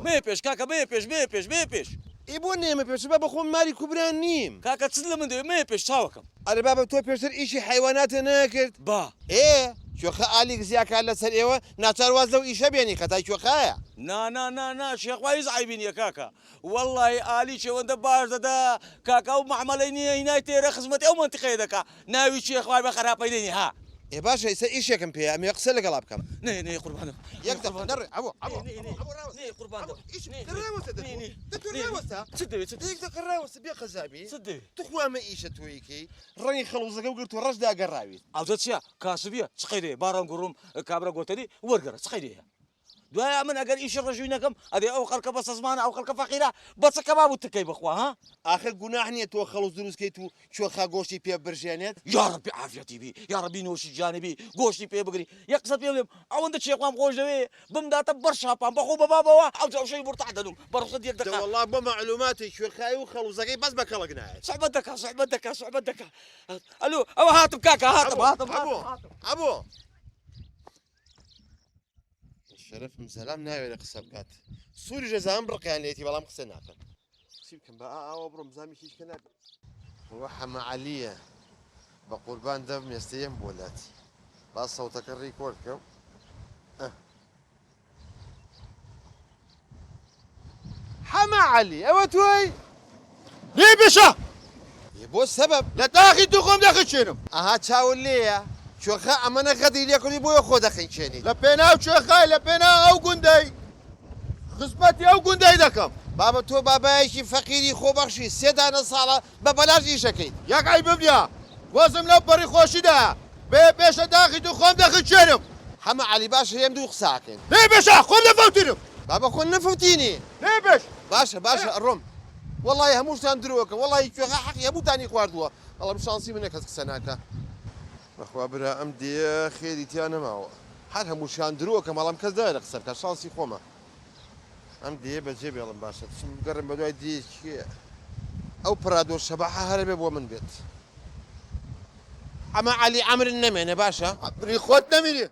بێ پێش کاکە بێ پێش بێ پێش بێ پێش ئی بۆ نێمە پێش با بەخۆم ماری کوبران نیم کاکە چ لە من دەوێ مێ پێش چاوەکەم ئەرێ بابە تۆ پێشتر ئیشی حیواناتە نەکرد با شوخە ئالیک زیاکار لەسەر ئێوە ناچار واز لەو ئیشە بێنی کەتای شوخایە نا شێخوای زعیبی نییە کاکە واللهی ئالی چێوەندە باش دەدا کاکە و معمەلەی نییە هینای تێرە خزمەتی ئەو منتیقەیە دەکا ناوی شێخوای بە خراپەی دێنی ها باشە ئێستا ئیشێکم پێ ئەمێ قسە لەگەڵا بکەم نێ قوربانم یەک دەقە نەڕێ ڕاوەستە بێ قەزابی توخوامە ئیشە تۆیکەی ڕەنی خەڵوزەکە و گرت و ڕەش داگەڕاویت ئەوجە چییە کاسبیە چقەیدێ باران گوڕم کابرا گۆتەری وەرگەرە چقەیدەیە دوایە من ئەگەر ئیشە ڕژووی نەکەم ئەدێ ئەو خەڵکە بە سەزمانە ئەو خەڵکە فەقیرە بەچەکە بابوو تکەی بخوا ها ئاخر گوناح نییە تۆ خەڵوز دروستکەیت و چۆخا گۆشتی پێ برژێنێت یاڕەبی عافەتی بی یاڕەبی نوۆشی جانبی گۆشتی پێ بگری یەک قسە پێ بڵێم ئەوەندە چێقام خۆش دەوێ بمداتە بەر شاپان بەخۆ بە بابەوە ئەو جاوشەی بورتع دەدوم بەڕخت یەک دەکا والله بە معلوماتی شوێخایی و خەڵوزەکەی بەس بە کەڵک نایێت صحبەت دەکا ئەلو ئەوە هاتم کاکە هاتم ئەبوو شەرەفم سەلام ناوێت قسە بکات سووری ژەزان بڕقیان لێتی بەڵام قسە ناکەن چی بکەم بە ئاوە بڕۆم زامی هیچ کە نابێت وە حەمە عەلیە بە قوربان دەم مێستەیەم بۆلاتی با سەوتەکە ڕیکۆرد بکەم حەمە عەلی ئەوە تۆی لێ بێشە بۆ سەبەب لە داخی دوو خۆم دەخچێنم ئەها چاول لێیە چۆخە ئەمەنە غەدی لێکردی بۆیە خۆ دەخەیچێنی لە پێناو چێخای لە پێناو ئەو گوندەی خزمەتی ئەو گوندەی دەکەم بابە تۆ بابایەکی فەقیری خۆبەخشی سێدانە ساڵە بە بەلاژ ئیشەکەیت یەکای ببنیە وەزم لەو پەڕی خۆشیدا بێ پێشە داخی دوو خۆم دەخچێنم حەمە عەلی باشە هێم دوو قساکەین لێ بێشە خۆم دەفەوتێنم بابە خۆن نەفەوتینی لێ بێش باشە ئەڕۆم وەڵی هەمووشتان درۆکە وەڵی کوێخە حەقی هەمووتانی خواردووە بەڵام شانسی منە کەس قسە ناکە بەخوا برا ئەم دێ خێری تیا نەماوە هەر هەمووشیان درۆکە مەڵام کەس دایە لە قسە بکە شانسی خۆمە ئەم دێ بەجێ بێڵم باشە چم گەڕم بە دوای دیکێ ئەو پرادۆ شەباحە هەرە بێ بۆ من بێت ئەمە عەلی ئەمرن نەمێنێ باشە بری خۆت نەمێنێ